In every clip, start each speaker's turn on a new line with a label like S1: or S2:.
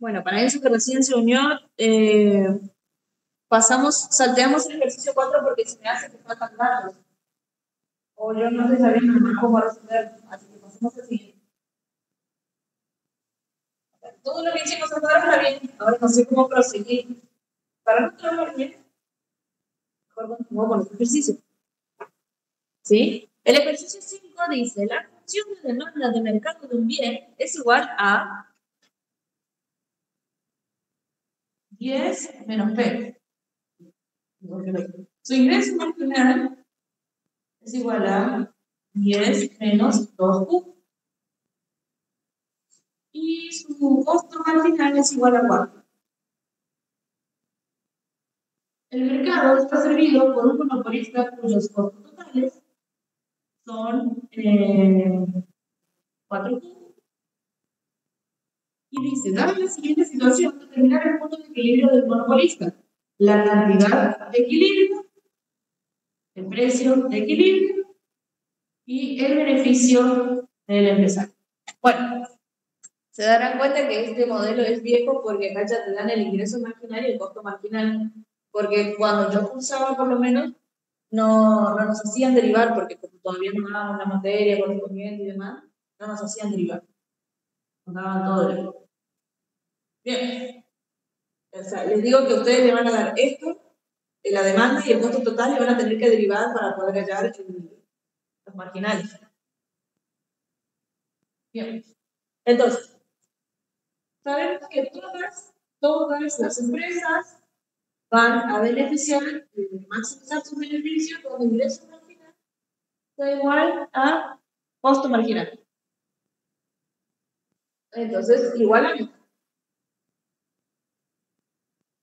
S1: Bueno, para eso que recién se unió, salteamos el ejercicio 4 porque se me hace que faltan datos. O yo no estoy sabiendo cómo resolver, así que pasemos al siguiente. Todo lo que hicimos hasta ahora está bien, ahora no sé cómo proseguir. Para no trabajar bien, mejor continúo con este ejercicio. ¿Sí? El ejercicio 5 dice, la función de demanda de mercado de un bien es igual a 10 menos P. Su ingreso marginal es igual a 10 menos 2Q. Y su costo marginal es igual a 4. El mercado está servido por un monopolista cuyos costos totales son 4Q. Y dice, dada la siguiente situación, determinar el punto de equilibrio del monopolista, la cantidad de equilibrio, el precio de equilibrio y el beneficio del empresario. Bueno, se darán cuenta que este modelo es viejo porque acá ya te dan el ingreso marginal y el costo marginal. Porque cuando yo cursaba, por lo menos, no nos hacían derivar, porque todavía no dábamos la materia correspondiente y demás, no nos hacían derivar. Nos daban todo el... Bien. O sea, les digo que ustedes le van a dar esto, la demanda y el costo total, y van a tener que derivar para poder hallar los marginales. Bien. Entonces, sabemos que todas las empresas van a beneficiar, maximizar sus beneficios con ingreso marginal da igual a costo marginal. Entonces, igual a mí.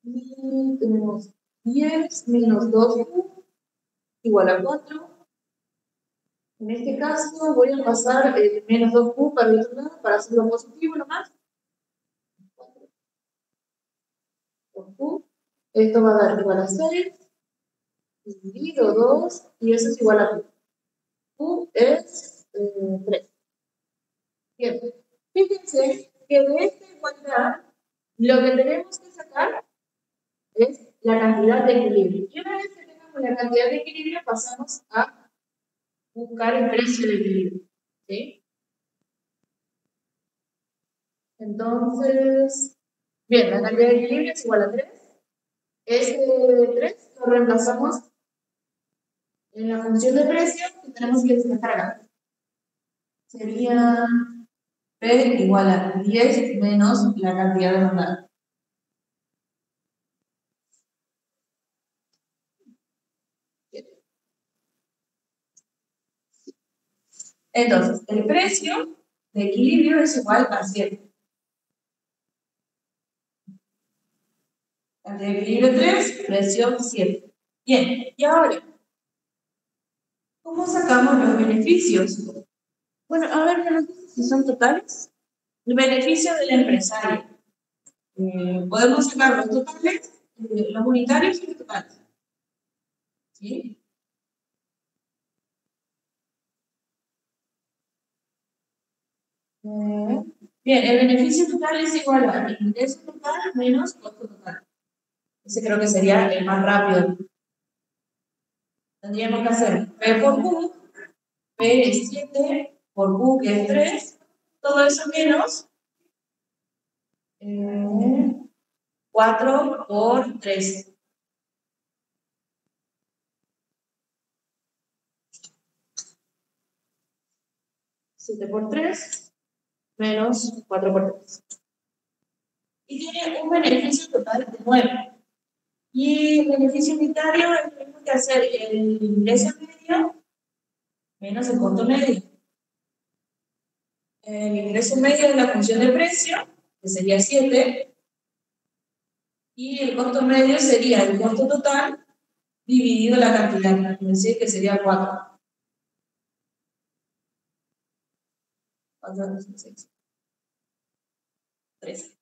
S1: Y tenemos 10 menos 2Q igual a 4. En este caso voy a pasar menos 2Q para el otro lado para hacerlo positivo nomás. 2Q. Esto va a dar igual a 6 dividido 2 y eso es igual a Q. Q es 3. Bien. Fíjense que de esta igualdad lo que tenemos que sacar es la cantidad de equilibrio. Y una vez que tengamos la cantidad de equilibrio, pasamos a buscar el precio de equilibrio. ¿Sí? Entonces, bien, la cantidad de equilibrio es igual a 3. Ese 3 lo reemplazamos en la función de precio que tenemos que descartar acá. Sería P igual a 10 menos la cantidad demandada. Entonces, el precio de equilibrio es igual a 7. Cantidad de equilibrio 3, precio 7. Bien, y ahora, ¿cómo sacamos los beneficios? Bueno, a ver, ¿me dice si son totales? El beneficio del empresario. Podemos sacar los totales, los unitarios y los totales. ¿Sí? Bien, el beneficio total es igual a ingreso total menos costo total. Ese creo que sería el más rápido. Tendríamos que hacer P por Q, P es 7, por Q que es 3, todo eso menos 4 por 3. 7 por 3 menos 4 por 3. Y tiene un beneficio total de 9. Y el beneficio unitario es lo mismo que hacer el ingreso medio menos el costo medio. El ingreso medio es la función de precio, que sería 7, y el costo medio sería el costo total dividido la cantidad, es decir, que sería 4. 4, 6, 13.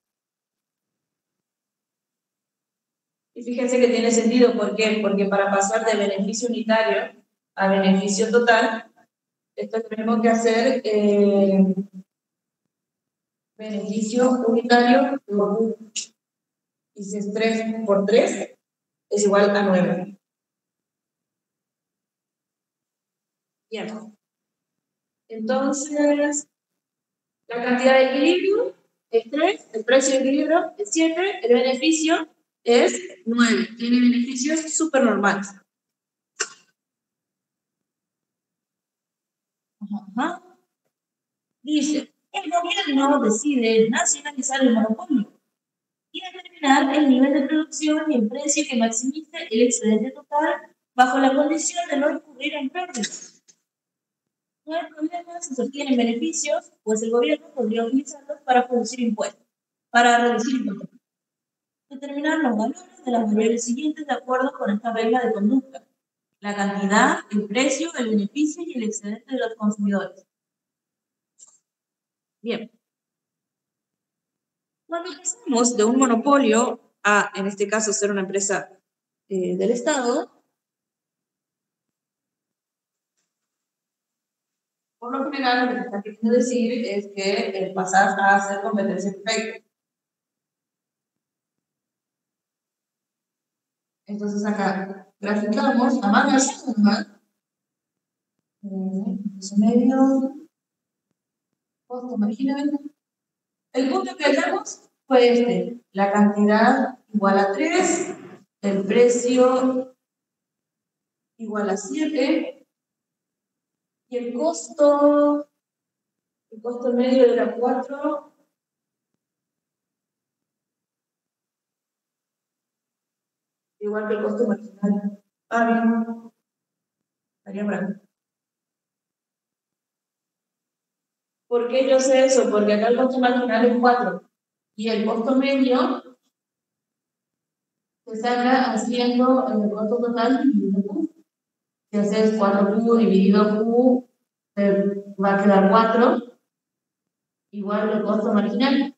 S1: Y fíjense que tiene sentido, ¿por qué? Porque para pasar de beneficio unitario a beneficio total, esto tenemos que hacer beneficio unitario por U. Y si es 3 por 3, es igual a 9. Bien. Entonces, la cantidad de equilibrio es 3, el precio de equilibrio es 7, el beneficio es 9. Tiene beneficios súper normales. Ajá. Dice, el gobierno decide nacionalizar el monopolio y determinar el nivel de producción y el precio que maximice el excedente total bajo la condición de no incurrir en pérdidas. No hay problema si se obtienen beneficios, pues el gobierno podría utilizarlos para reducir impuestos. Determinar los valores de las variables siguientes de acuerdo con esta regla de conducta: la cantidad, el precio, el beneficio y el excedente de los consumidores. Bien. Cuando pasamos de un monopolio a, en este caso, ser una empresa del Estado, por lo general lo que está queriendo decir es que pasar a hacer competencia perfecta. Entonces acá graficamos a mano alzada, medio, costo marginal. El punto que hallamos fue este: la cantidad igual a 3, el precio igual a 7, y el costo medio era 4, igual que el costo marginal. Bien. Estaría bravo. ¿Por qué yo sé eso? Porque acá el costo marginal es 4 y el costo medio se saca haciendo el costo total dividido Q. Si haces 4Q dividido Q, te va a quedar 4, igual el costo marginal.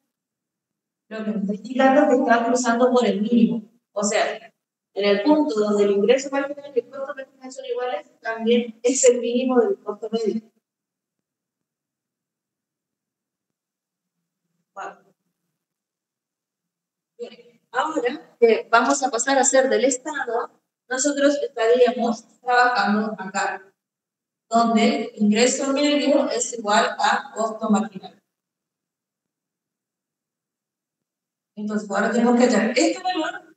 S1: Lo que me está indicando es que está cruzando por el mínimo. O sea, en el punto donde el ingreso marginal y el costo marginal son iguales, también es el mínimo del costo medio. Wow. Bien. Ahora que vamos a pasar a ser del Estado, nosotros estaríamos trabajando acá, donde el ingreso medio es igual a costo marginal. Entonces, ahora tenemos que hallar este valor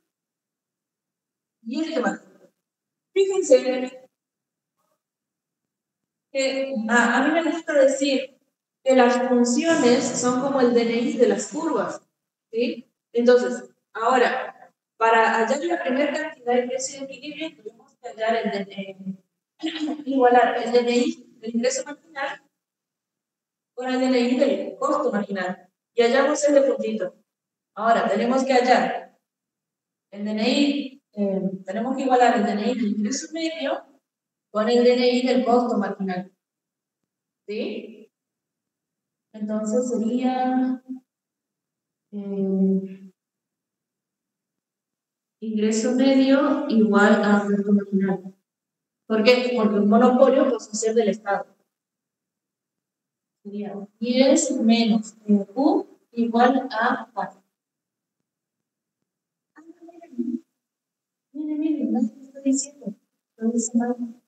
S1: y este valor. Fíjense que a mí me gusta decir que las funciones son como el DNI de las curvas, ¿sí? Entonces, ahora, para hallar la primera cantidad de precio de equilibrio, tenemos que hallar el DNI, igualar el DNI del ingreso marginal con el DNI del costo marginal. Y hallamos este puntito. Ahora, tenemos que hallar el DNI, tenemos que igualar el DNI del ingreso medio con el DNI del costo marginal. ¿Sí? Entonces sería ingreso medio igual a costo marginal. ¿Por qué? Porque un monopolio pasa a ser del Estado. Sería 10 menos Q igual a 4. Miren, no te estoy diciendo. Lo dice mal.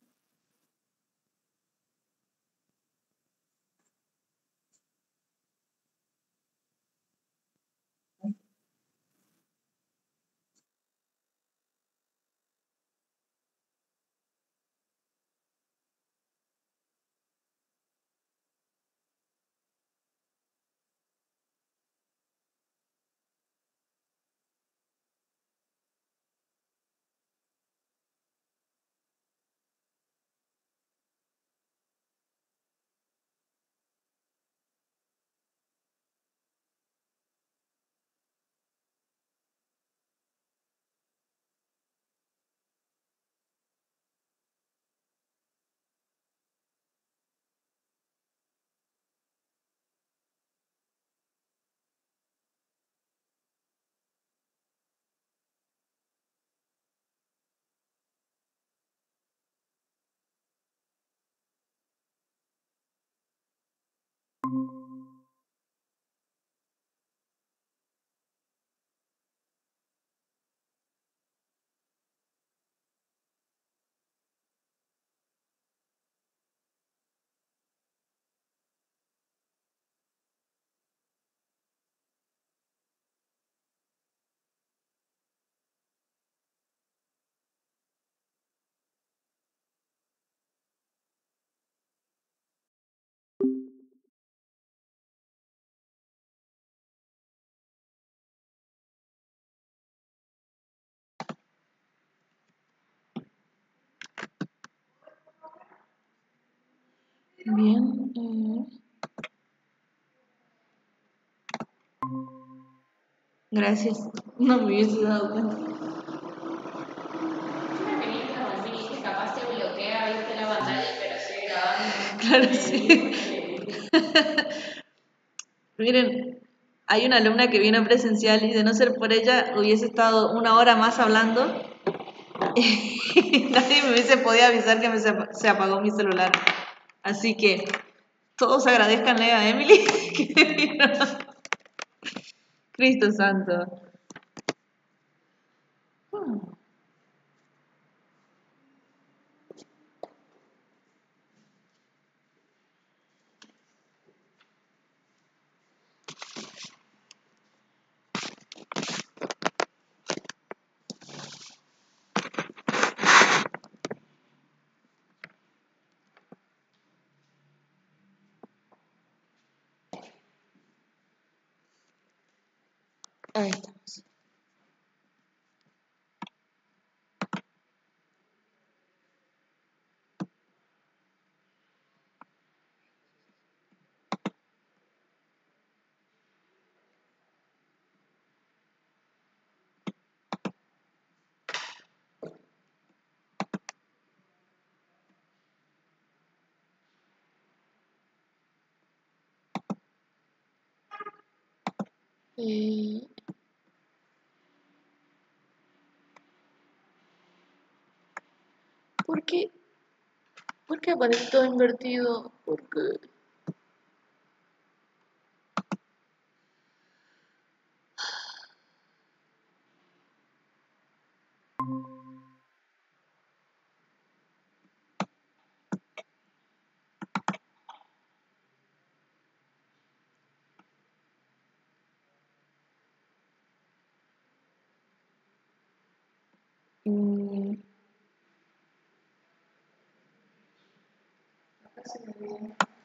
S2: Bien. Gracias. No me hubiese dado cuenta.
S1: Capaz te bloquea, viste la pantalla, pero sigue grabando.
S2: Claro, sí. Miren, hay una alumna que vino presencial y de no ser por ella hubiese estado 1 hora más hablando y nadie me hubiese podido avisar que se apagó mi celular. Así que todos agradezcanle a Emily que vino. Cristo Santo. Ahí estamos. ¿Por qué? ¿Por qué aparece todo invertido? Porque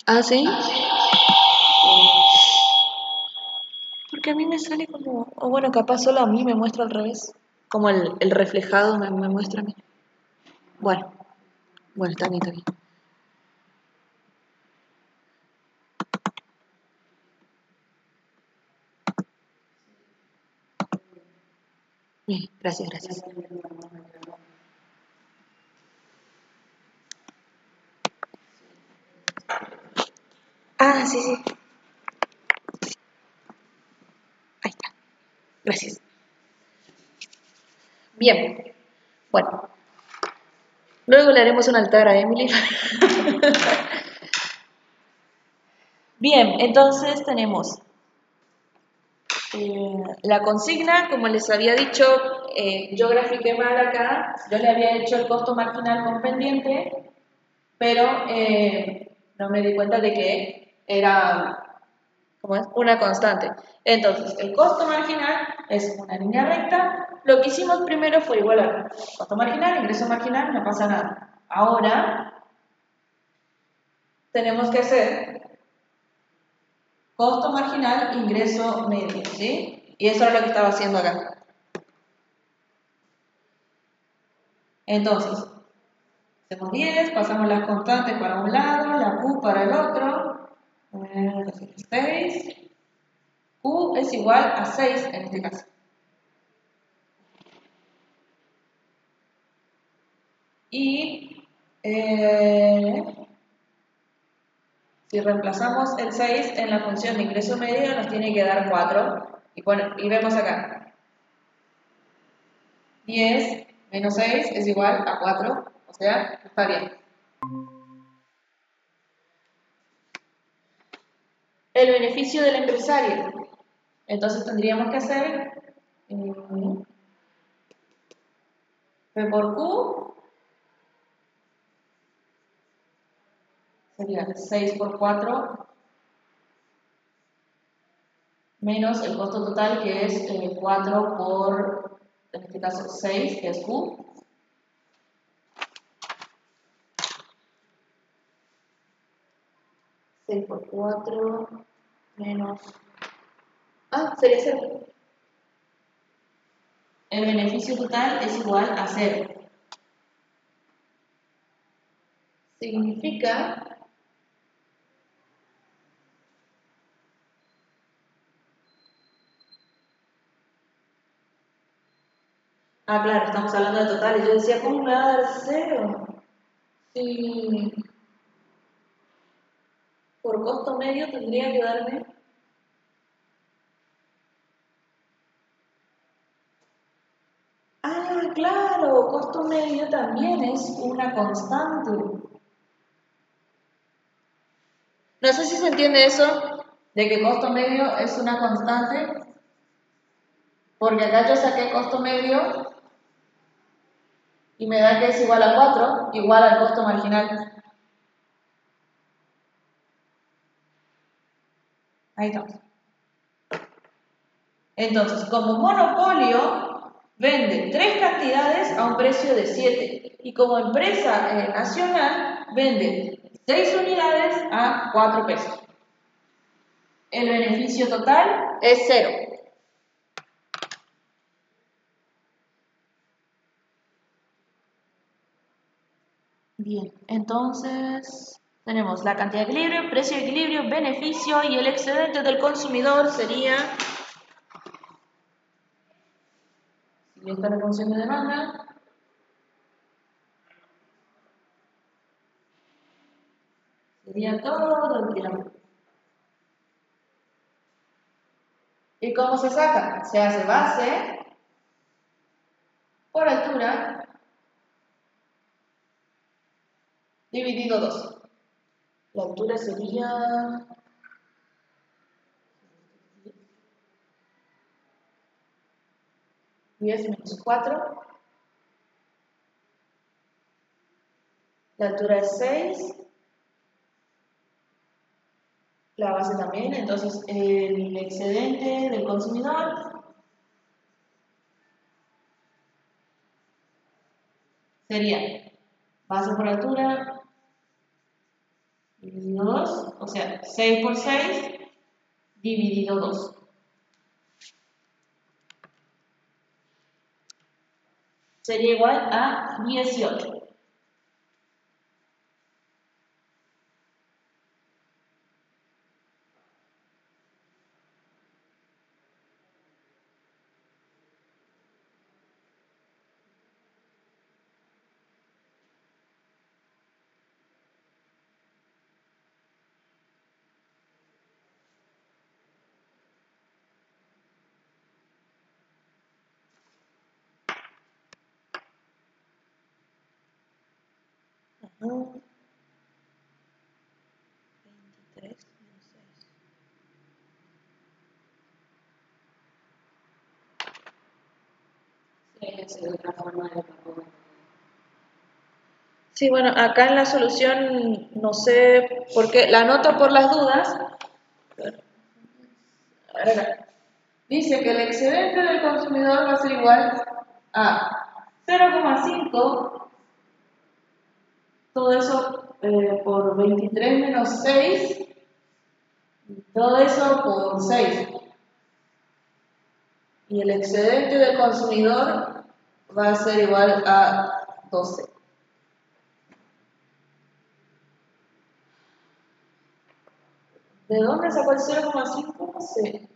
S2: ¿ah, sí? Porque a mí me sale como... O bueno, capaz solo a mí me muestra al revés. Como el reflejado me muestra a mí. Bueno, bueno, está bien, está bien. Bien, gracias, gracias. Ah, sí, sí. Ahí está. Gracias. Bien. Bueno. Luego le haremos un altar a Emily. Bien, entonces tenemos la consigna, como les había dicho, yo grafiqué mal acá, yo le había hecho el costo marginal con pendiente, pero no me di cuenta de que era, ¿cómo es? Una constante. Entonces, el costo marginal es una línea recta. Lo que hicimos primero fue igualar costo marginal, ingreso marginal, no pasa nada. Ahora tenemos que hacer costo marginal, ingreso medio, ¿sí? Y eso es lo que estaba haciendo acá. Entonces, hacemos 10, pasamos las constantes para un lado, la Q para el otro, 6. Q es igual a 6 en este caso. Y si reemplazamos el 6 en la función de ingreso medio, nos tiene que dar 4. Y vemos acá. 10 menos 6 es igual a 4. O sea, está bien. El beneficio del empresario. Entonces tendríamos que hacer P por Q sería 6 por 4 menos el costo total que es 4 por, en este caso 6, que es Q. Por 4 menos... Ah, sería 0. El beneficio total es igual a 0. Significa Ah, claro, estamos hablando de totales. Yo decía, ¿cómo me va a dar 0? Sí. Por costo medio tendría que darme... Ah, claro, costo medio también es una constante. No sé si se entiende eso, de que costo medio es una constante, porque acá yo saqué costo medio y me da que es igual a 4, igual al costo marginal. Ahí estamos. Entonces, como monopolio, vende 3 cantidades a un precio de 7. Y como empresa nacional, vende 6 unidades a 4 pesos. El beneficio total es 0. Bien, entonces tenemos la cantidad de equilibrio, precio de equilibrio, beneficio y el excedente del consumidor sería, si esta es la función de demanda, sería todo el triángulo. ¿Y cómo se saca? Se hace base por altura dividido 2. La altura sería 10 menos 4. La altura es 6. La base también. Entonces, el excedente del consumidor sería base por altura dividido 2. O sea, 6 por 6 dividido 2. Sería igual a 18. Ajá. 23 menos 6. Sí, de otra forma de calcular. Sí, bueno, acá en la solución no sé por qué, la anoto por las dudas. Ahora, dice que el excedente del consumidor va a ser igual a 0,5, todo eso por 23 menos 6, y todo eso por 6. Y el excedente del consumidor va a ser igual a 12. ¿De dónde sacó el 0,5? No sé.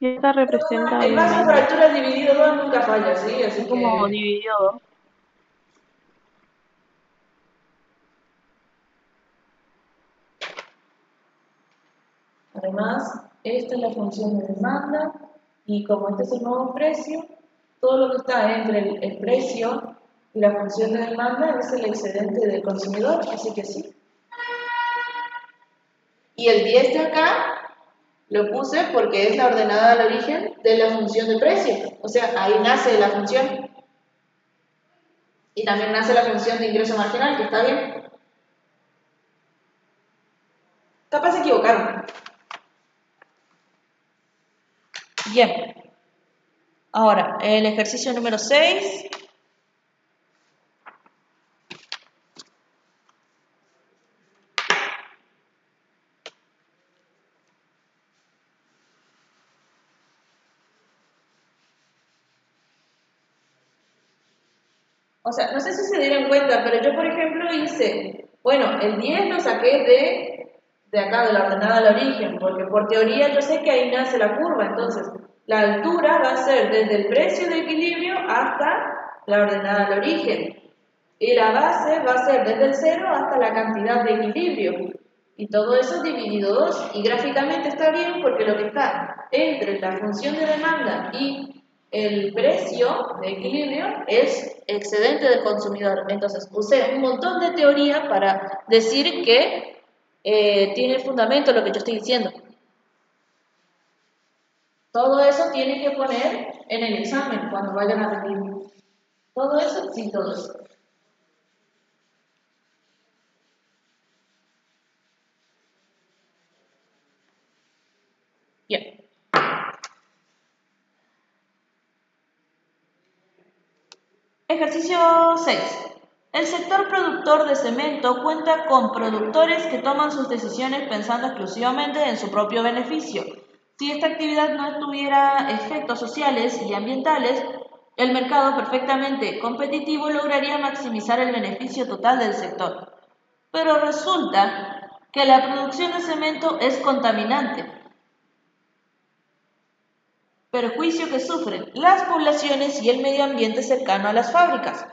S3: Y esta representa
S2: El base por altura dividido 2 nunca falla, ¿sí? Así
S3: como
S2: que...
S3: dividido 2.
S2: Además, esta es la función de demanda y como este es el nuevo precio, todo lo que está entre el precio y la función de demanda es el excedente del consumidor, así que sí. Y el 10 de acá lo puse porque es la ordenada al origen de la función de precio, o sea, ahí nace la función. Y también nace la función de ingreso marginal, que está bien. Capaz se equivocaron. Bien. Ahora, el ejercicio número 6. O sea, no sé si se dieron cuenta, pero yo, por ejemplo, hice, bueno, el 10 lo saqué de acá, de la ordenada al origen, porque por teoría yo sé que ahí nace la curva, entonces la altura va a ser desde el precio de equilibrio hasta la ordenada al origen. Y la base va a ser desde el 0 hasta la cantidad de equilibrio. Y todo eso dividido 2. Y gráficamente está bien porque lo que está entre la función de demanda y el precio de equilibrio es excedente del consumidor. Entonces usé un montón de teoría para decir que tiene fundamento lo que yo estoy diciendo. Todo eso tienen que poner en el examen cuando vayan a rendir. Todo eso, sí, todo eso. Bien. Ejercicio 6. El sector productor de cemento cuenta con productores que toman sus decisiones pensando exclusivamente en su propio beneficio. Si esta actividad no tuviera efectos sociales y ambientales, el mercado perfectamente competitivo lograría maximizar el beneficio total del sector. Pero resulta que la producción de cemento es contaminante, perjuicio que sufren las poblaciones y el medio ambiente cercano a las fábricas.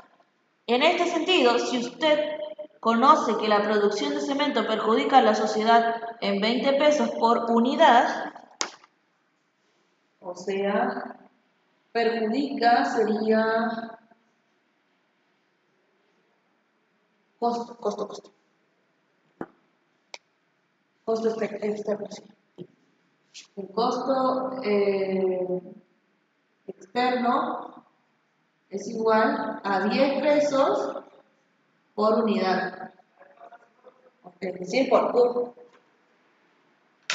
S2: En este sentido, si usted conoce que la producción de cemento perjudica a la sociedad en 20 pesos por unidad, o sea, perjudica sería costo externo. El costo externo es igual a 10 pesos por unidad. Es decir, por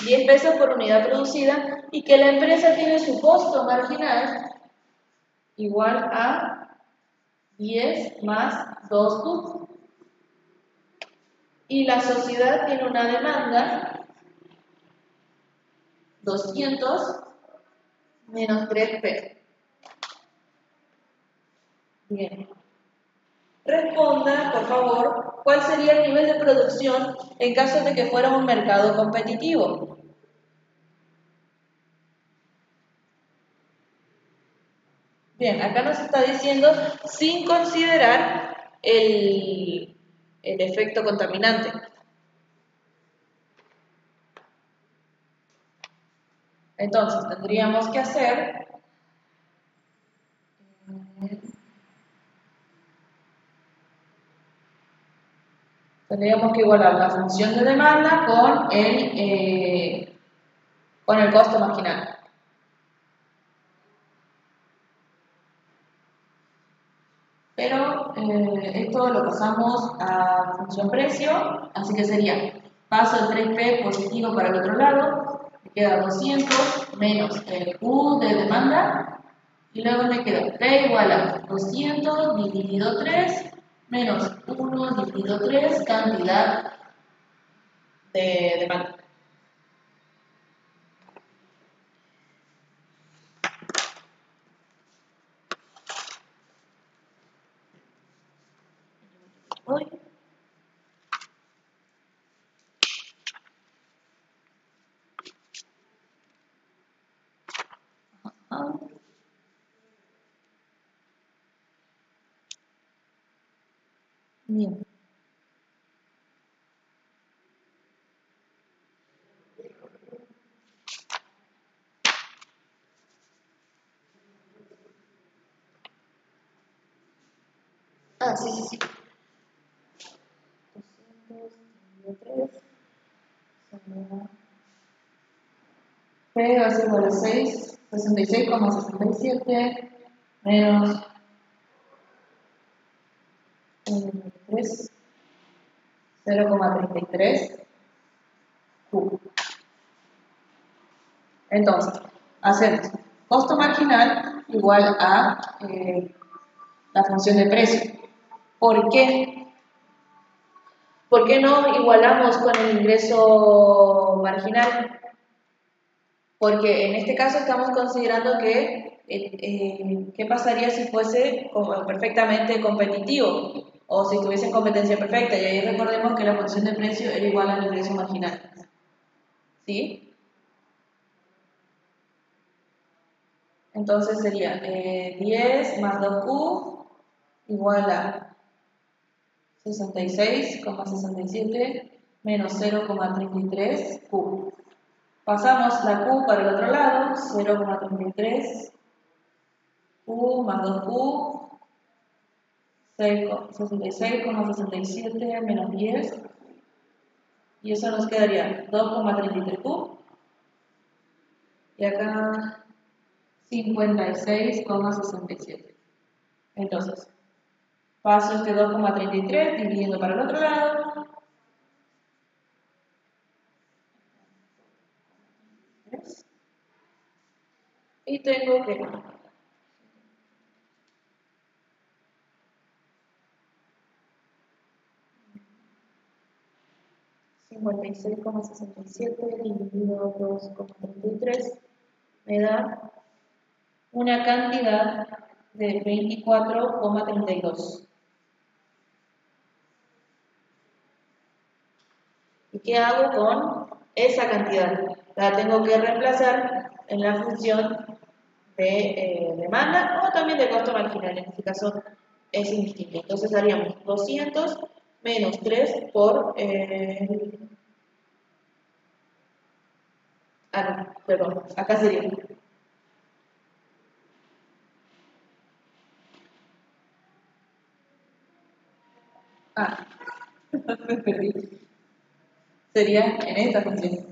S2: 10 pesos por unidad producida y que la empresa tiene su costo marginal igual a 10 más 2 cubos. Y la sociedad tiene una demanda 200 menos 3 pesos. Bien. Responda, por favor, ¿cuál sería el nivel de producción en caso de que fuera un mercado competitivo? Bien, acá nos está diciendo sin considerar el efecto contaminante. Entonces, tendríamos que hacer tendríamos que igualar la función de demanda con el costo marginal. Pero esto lo pasamos a función precio, así que sería, paso el 3P positivo para el otro lado, me queda 200 menos el Q de demanda, y luego me queda P igual a 200 dividido 3 menos 1 dividido 3 cantidad de demanda. Hoy. Bien. Ah, sí. 203 P va a ser igual a 66,67 menos 0,33 Q. Entonces, hacemos costo marginal igual a la función de precio. ¿Por qué? ¿Por qué no igualamos con el ingreso marginal? Porque en este caso estamos considerando que ¿qué pasaría si fuese perfectamente competitivo? O si estuviese en competencia perfecta. Y ahí recordemos que la función de precio era igual al ingreso marginal. ¿sí? Entonces sería 10 más 2Q igual a 66,67 menos 0,33Q. Pasamos la Q para el otro lado, 0,33 Q más 2Q, 66,67 menos 10, y eso nos quedaría 2,33Q, y acá 56,67. Entonces, paso este 2,33 dividiendo para el otro lado. Y tengo que 56,67 dividido 2,33 me da una cantidad de 24,32. ¿Y qué hago con esa cantidad? La tengo que reemplazar en la función de demanda o también de costo marginal. En este caso es indistinto. Entonces haríamos 200 menos 3 por... perdón, acá sería... me perdí. Sería en esta función.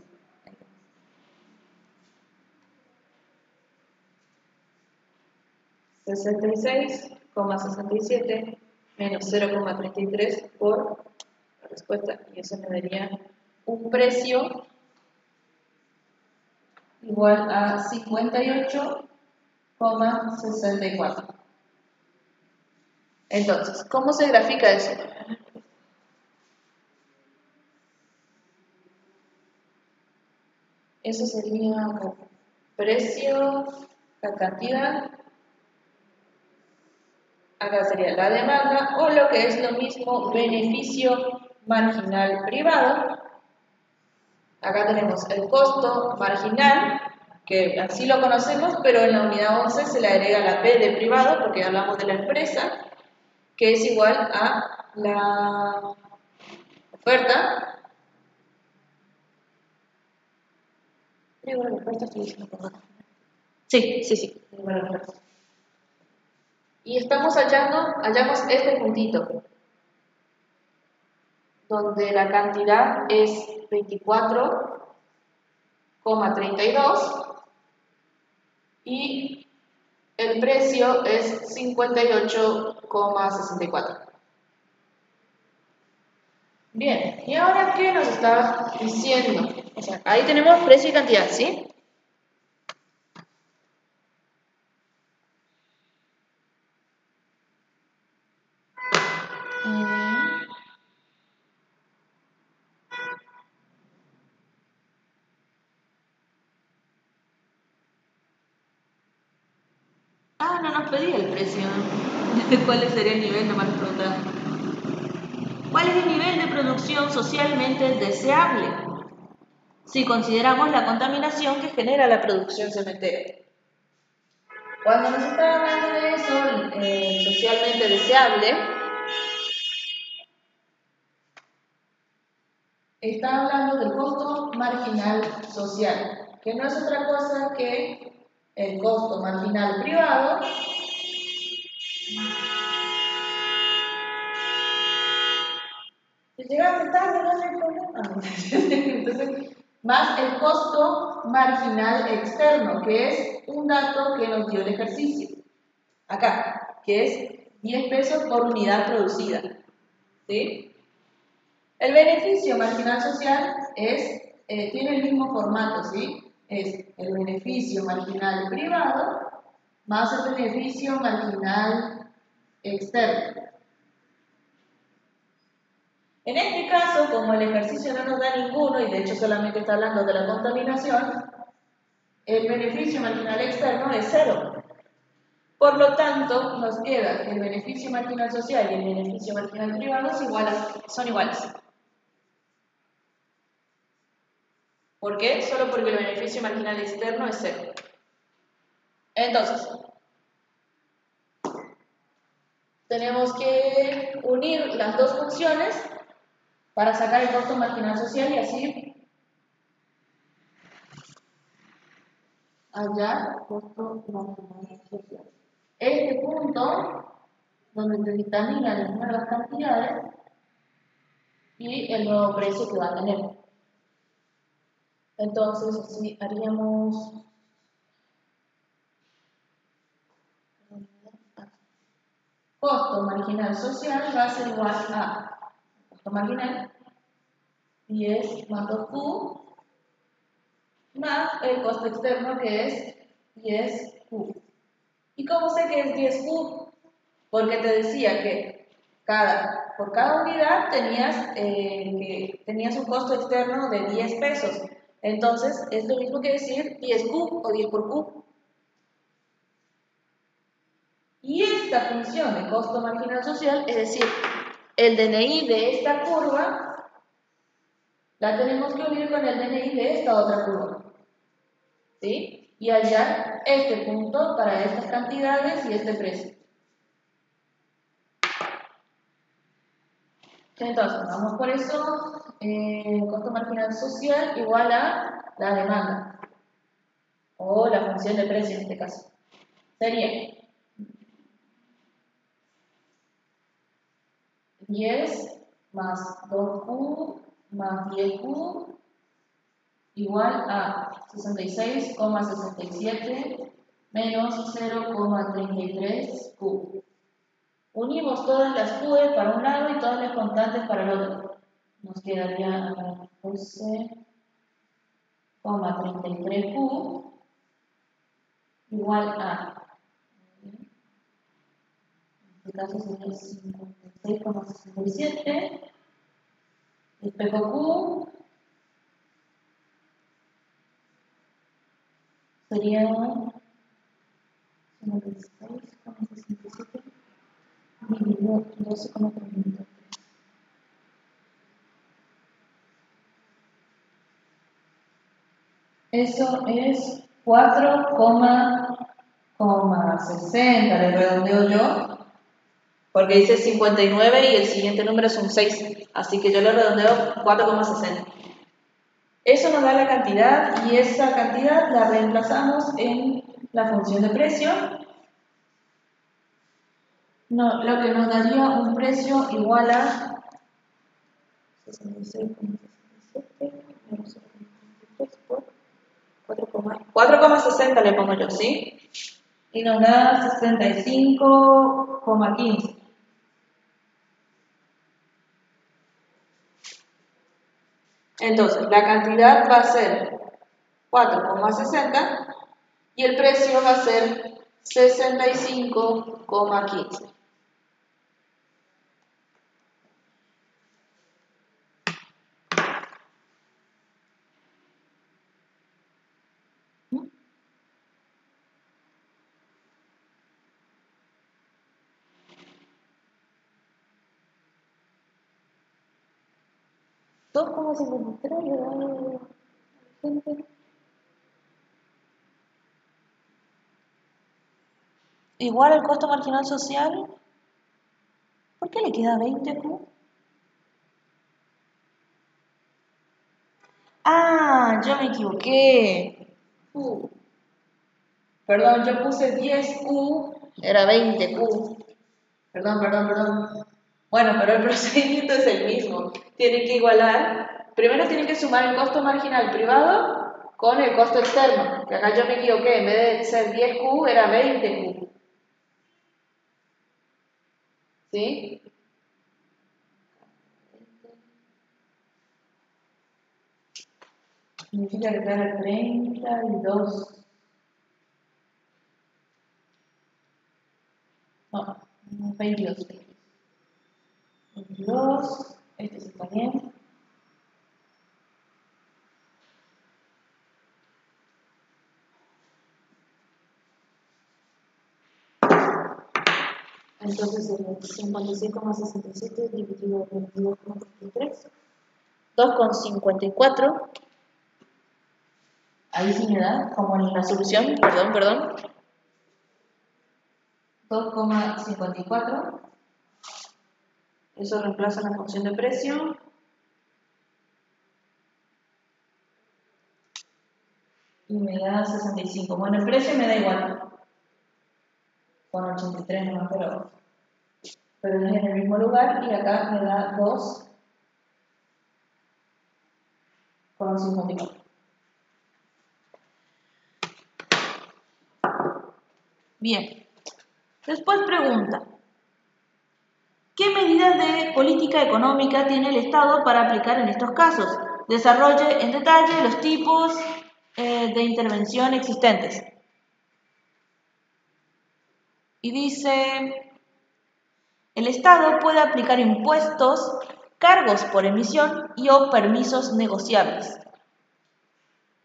S2: $66,67 menos 0,33 por la respuesta, y eso me daría un precio igual a 58,64. Entonces, ¿cómo se grafica eso? Eso sería precio, la cantidad, acá sería la demanda, o lo que es lo mismo, beneficio marginal privado. Acá tenemos el costo marginal, que así lo conocemos, pero en la unidad 11 se le agrega la P de privado, porque hablamos de la empresa, que es igual a la oferta. Sí. Y estamos hallamos este puntito, donde la cantidad es 24,32 y el precio es 58,64. Bien, ¿y ahora qué nos está diciendo? O sea, ahí tenemos precio y cantidad, ¿sí? No nos pedía el precio. ¿Cuál sería el nivel? No me has preguntado. ¿Cuál es el nivel de producción socialmente deseable? Si consideramos la contaminación que genera la producción cementera. Cuando nos está hablando de eso, socialmente deseable, está hablando del costo marginal social, que no es otra cosa que el costo marginal privado si llegaste tarde, no hay problema. Entonces, más el costo marginal externo, que es un dato que nos dio el ejercicio. Acá, que es 10 pesos por unidad producida. ¿Sí? El beneficio marginal social tiene el mismo formato, ¿sí? Es el beneficio marginal privado más el beneficio marginal externo. En este caso, como el ejercicio no nos da ninguno, y de hecho solamente está hablando de la contaminación, el beneficio marginal externo es 0. Por lo tanto, nos queda que el beneficio marginal social y el beneficio marginal privado son iguales. ¿Por qué? Solo porque el beneficio marginal externo es 0. Entonces, tenemos que unir las dos funciones para sacar el costo marginal social y así hallar costo marginal social. Este punto donde se dictaminan las nuevas cantidades y el nuevo precio que va a tener. Entonces, así haríamos costo marginal social va a ser igual a costo marginal 10 más 2Q más el costo externo que es 10Q. ¿Y cómo sé que es 10Q? Porque te decía que por cada unidad tenías un costo externo de 10 pesos. Entonces, es lo mismo que decir 10Q o 10 por Q. Y esta función de costo marginal social, es decir, el DNI de esta curva, la tenemos que unir con el DNI de esta otra curva. ¿Sí? Y hallar este punto para estas cantidades y este precio. Entonces, vamos por eso, costo marginal social igual a la demanda, o la función de precio en este caso. Sería 10 más 2Q más 10Q igual a 66,67 menos 0,33Q. Unimos todas las Q para un lado y todas las constantes para el otro. Nos quedaría 12,33Q igual a, en este caso sería 56,67 espejo Q sería 56,67 dividido 12,33. Eso es 4,60, le redondeo yo, porque dice 59 y el siguiente número es un 6, así que yo le redondeo 4,60. Eso nos da la cantidad y esa cantidad la reemplazamos en la función de precio. No, lo que nos daría un precio igual a 66,67 menos 4,60 le pongo yo, ¿sí? Y nos da 65,15. Entonces, la cantidad va a ser 4,60 y el precio va a ser 65,15. ¿Cómo se demostró? Igual el costo marginal social. ¿Por qué le queda 20Q? Ah, yo me equivoqué. Perdón, yo puse 10Q, era 20Q. Perdón. Bueno, pero el procedimiento es el mismo. Tienen que igualar. Primero tienen que sumar el costo marginal privado con el costo externo. Que acá yo me equivoqué. En vez de ser 10Q, era 20Q. ¿Sí? Significa que queda 32. No, 22. 22. Este sí está bien. Entonces, 56,67 dividido por 22,33, 2,54 Ahí sí me da, como en la solución, perdón. 2,54. Eso reemplaza la función de precio. Y me da 65. Bueno, el precio me da igual. Con 83 nomás, pero es en el mismo lugar. Y acá me da 2,54. Bien. Después pregunta. ¿Qué medidas de política económica tiene el Estado para aplicar en estos casos? Desarrolle en detalle los tipos de intervención existentes. Y dice, el Estado puede aplicar impuestos, cargos por emisión y o permisos negociables.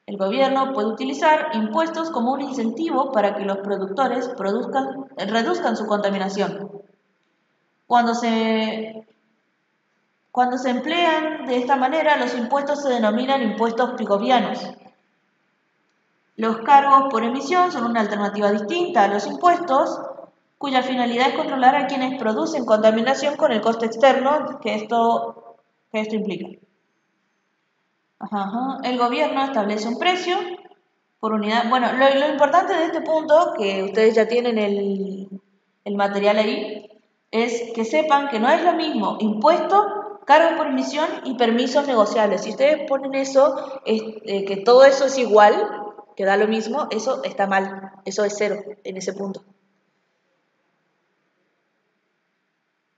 S2: El gobierno puede utilizar impuestos como un incentivo para que los productores reduzcan su contaminación. Cuando se emplean de esta manera, los impuestos se denominan impuestos picovianos. Los cargos por emisión son una alternativa distinta a los impuestos, cuya finalidad es controlar a quienes producen contaminación con el coste externo que esto implica. El gobierno establece un precio por unidad. Bueno, lo importante de este punto, que ustedes ya tienen el material ahí, es que sepan que no es lo mismo impuesto, cargo por emisión y permisos negociables. Si ustedes ponen eso, que todo eso es igual, que da lo mismo, eso está mal, eso es cero en ese punto.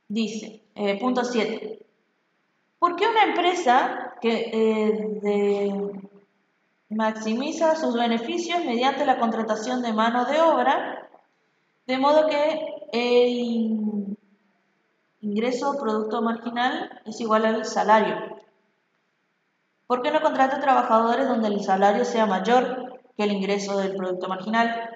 S2: Dice, punto 7. ¿Por qué una empresa que maximiza sus beneficios mediante la contratación de mano de obra, de modo que el ingreso producto marginal es igual al salario? ¿Por qué no contrata trabajadores donde el salario sea mayor que el ingreso del producto marginal?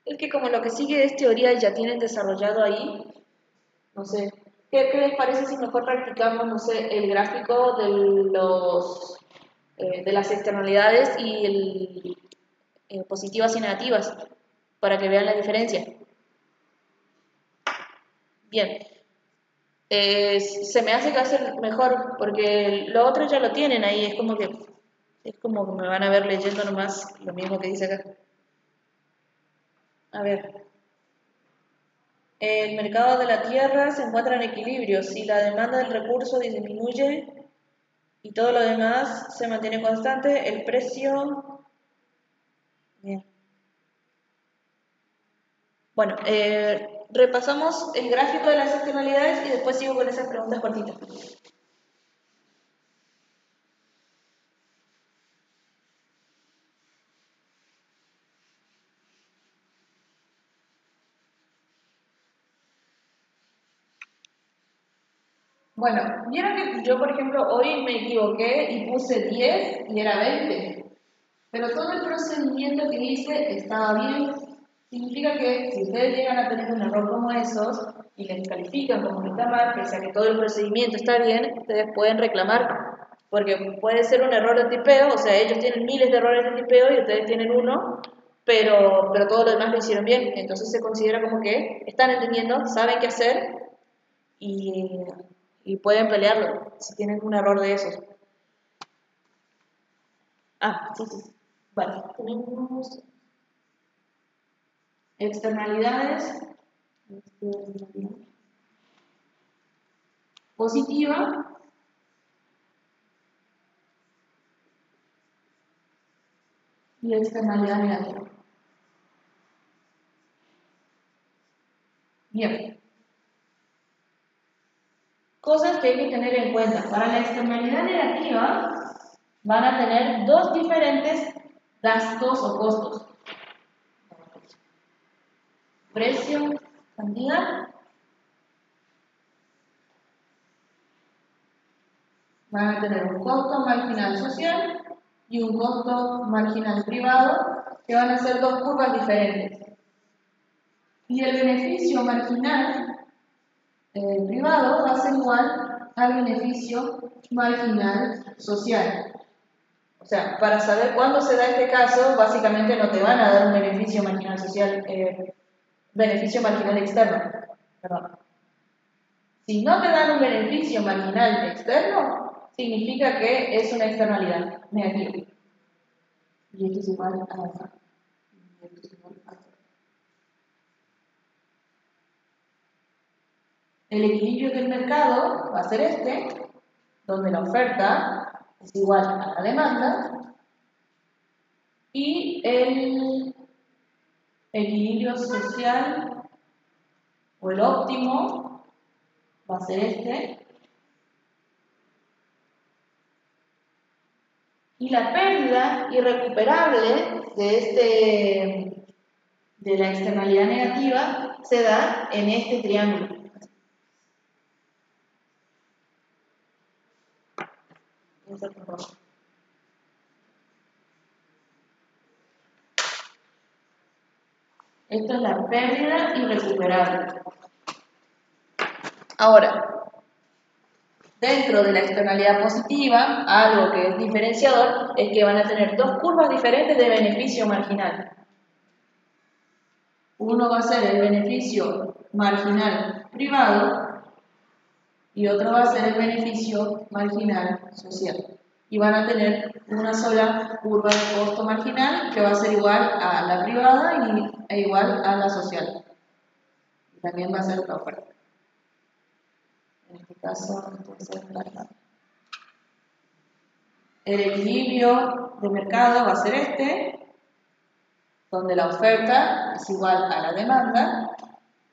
S2: Es que como lo que sigue es teoría y ya tienen desarrollado ahí, no sé, ¿qué les parece si mejor practicamos, no sé, el gráfico de las externalidades y positivas y negativas, para que vean la diferencia? Bien, se me hace que hacer mejor, porque lo otro ya lo tienen ahí, es como que me van a ver leyendo nomás lo mismo que dice acá. A ver. El mercado de la tierra se encuentra en equilibrio. Si la demanda del recurso disminuye y todo lo demás se mantiene constante, el precio... Bien. Bueno, repasamos el gráfico de las externalidades y después sigo con esas preguntas cortitas. Bueno, vieron que yo, por ejemplo, hoy me equivoqué y puse 10 y era 20. Pero todo el procedimiento que hice estaba bien. Significa que si ustedes llegan a tener un error como esos y les califican como que está mal, pese a que todo el procedimiento está bien, ustedes pueden reclamar. Porque puede ser un error de tipeo, o sea, ellos tienen miles de errores de tipeo y ustedes tienen uno, pero todo lo demás lo hicieron bien. Entonces se considera como que están entendiendo, saben qué hacer y pueden pelearlo si tienen un error de esos. Sí. Vale, tenemos externalidades. Positiva y externalidad negativa. Bien. Cosas que hay que tener en cuenta. Para la externalidad negativa van a tener dos diferentes gastos o costos. Precio, cantidad. van a tener un costo marginal social y un costo marginal privado, que van a ser dos curvas diferentes. Y el beneficio marginal privado va a ser igual al beneficio marginal social. O sea, para saber cuándo se da este caso, básicamente no te van a dar un beneficio marginal social, beneficio marginal externo. Perdón. Si no te dan un beneficio marginal externo, significa que es una externalidad negativa. Y esto es igual a alfa. Y esto es igual a alfa. El equilibrio del mercado va a ser este, donde la oferta es igual a la demanda, y el equilibrio social o el óptimo va a ser este, y la pérdida irrecuperable de la externalidad negativa se da en este triángulo. Esto es la pérdida irrecuperable. Ahora, dentro de la externalidad positiva, algo que es diferenciador es que van a tener dos curvas diferentes de beneficio marginal. Uno va a ser el beneficio marginal privado y otro va a ser el beneficio marginal social. Y van a tener una sola curva de costo marginal que va a ser igual a la privada e igual a la social. Y también va a ser la oferta. En este caso, puede ser la. El equilibrio de mercado va a ser este, donde la oferta es igual a la demanda,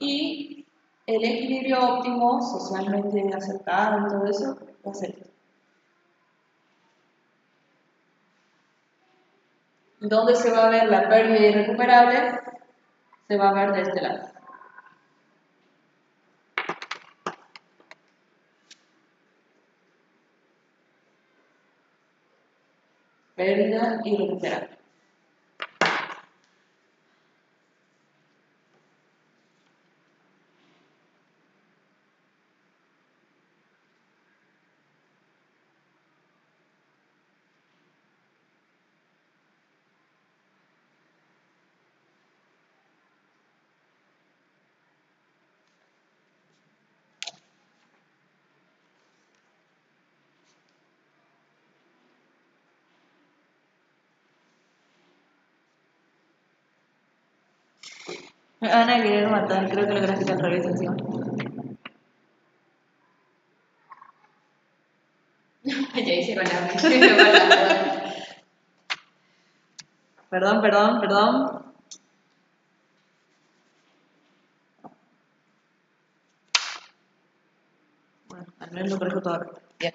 S2: y el equilibrio óptimo, socialmente aceptado y todo eso, va a ser este. ¿Dónde se va a ver la pérdida irrecuperable? Se va a ver de este lado. Pérdida irrecuperable. Me van a querer matar, creo que lo gráfico al revés encima. Ya hice con la Perdón. Bueno, al menos lo corrijo todo. Bien.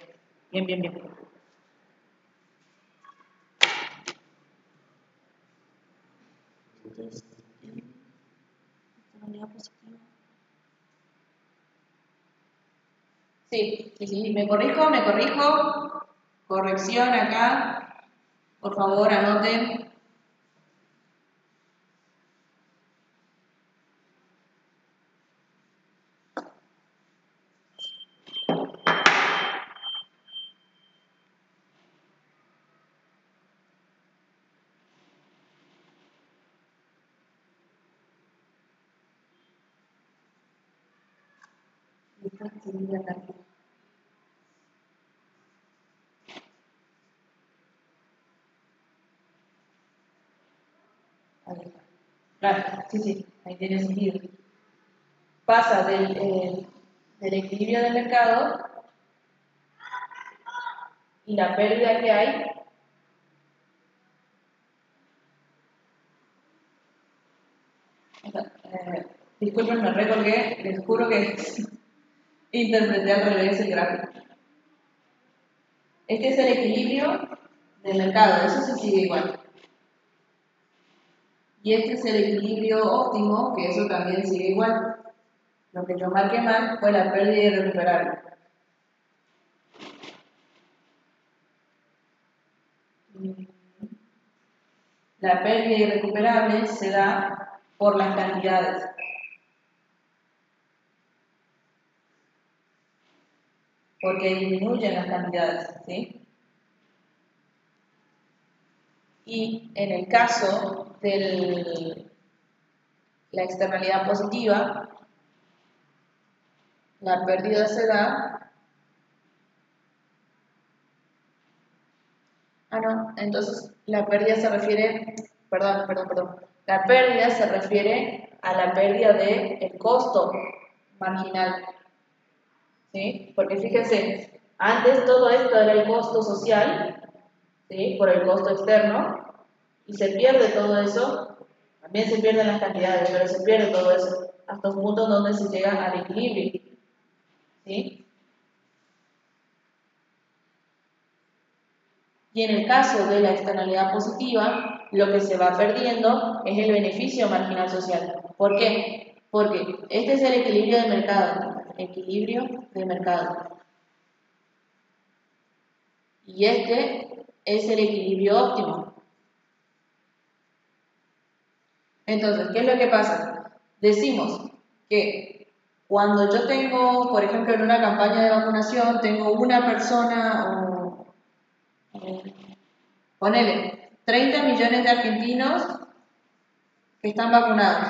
S2: Sí, me corrijo. Corrección acá. Por favor, anoten. Claro, sí, ahí tiene sentido. Pasa del equilibrio del mercado y la pérdida que hay disculpen, me recolgué, les juro que interpreté al revés el gráfico. Este es el equilibrio del mercado, eso se sigue igual. Y este es el equilibrio óptimo, que eso también sigue igual. Lo que yo marqué mal fue la pérdida irrecuperable. la pérdida irrecuperable se da por las cantidades. Porque disminuyen las cantidades, ¿sí? Y en el caso de la externalidad positiva, la pérdida se da... entonces la pérdida se refiere... Perdón. La pérdida se refiere a la pérdida del costo marginal, ¿sí? Porque fíjense, antes todo esto era el costo social, ¿sí? Por el costo externo, y se pierde todo eso, también se pierden las cantidades, pero se pierde todo eso, hasta un punto donde se llega al equilibrio, ¿sí? Y en el caso de la externalidad positiva, lo que se va perdiendo es el beneficio marginal social. ¿Por qué? Porque este es el equilibrio de mercado. Equilibrio de mercado. Y este es el equilibrio óptimo. Entonces, ¿qué es lo que pasa? Decimos que cuando yo tengo, por ejemplo, en una campaña de vacunación, tengo una persona ponele 30 millones de argentinos que están vacunados,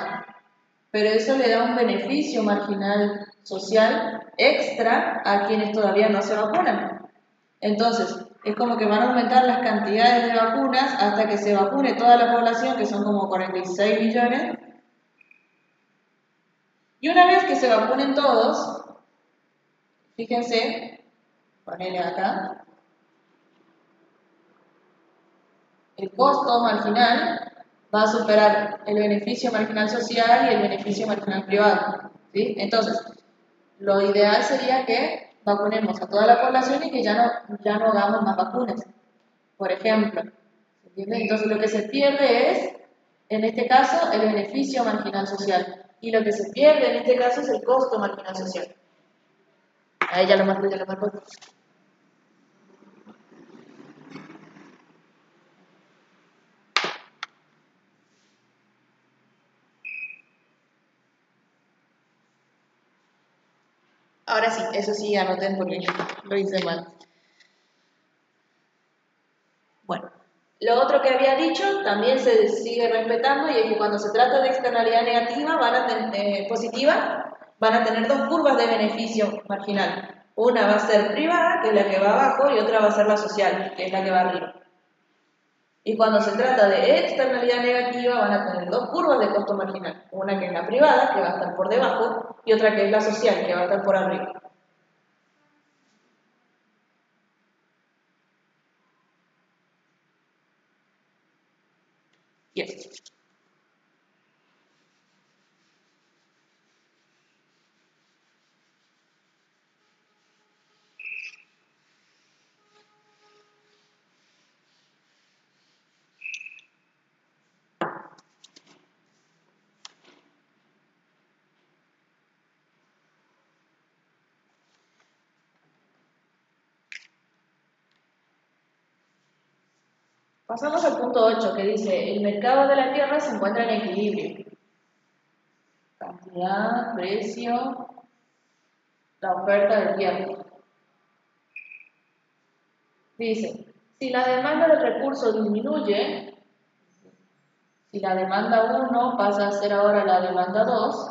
S2: pero eso le da un beneficio marginal social extra a quienes todavía no se vacunan. Entonces, es como que van a aumentar las cantidades de vacunas hasta que se vacune toda la población, que son como 46 millones. Y una vez que se vacunen todos, fíjense, ponele acá, el costo marginal va a superar el beneficio marginal social y el beneficio marginal privado, ¿sí? Entonces, lo ideal sería que vacunemos a toda la población y que ya no hagamos más vacunas, por ejemplo. ¿Entiendes? Entonces, lo que se pierde es, en este caso, el beneficio marginal social. Y lo que se pierde en este caso es el costo marginal social. Ahí ya lo marco. Ahora sí, eso sí, anoten porque lo hice mal. Bueno, lo otro que había dicho también se sigue respetando y es que cuando se trata de externalidad negativa, positiva, van a tener dos curvas de beneficio marginal. Una va a ser privada, que es la que va abajo, y otra va a ser la social, que es la que va arriba. Y cuando se trata de externalidad negativa, van a tener dos curvas de costo marginal. Una que es la privada, que va a estar por debajo, y otra que es la social, que va a estar por arriba. Yes. Pasamos al punto 8, que dice, el mercado de la tierra se encuentra en equilibrio. Cantidad, precio, la oferta de tierra. Dice, si la demanda del recurso disminuye, si la demanda 1 pasa a ser ahora la demanda 2,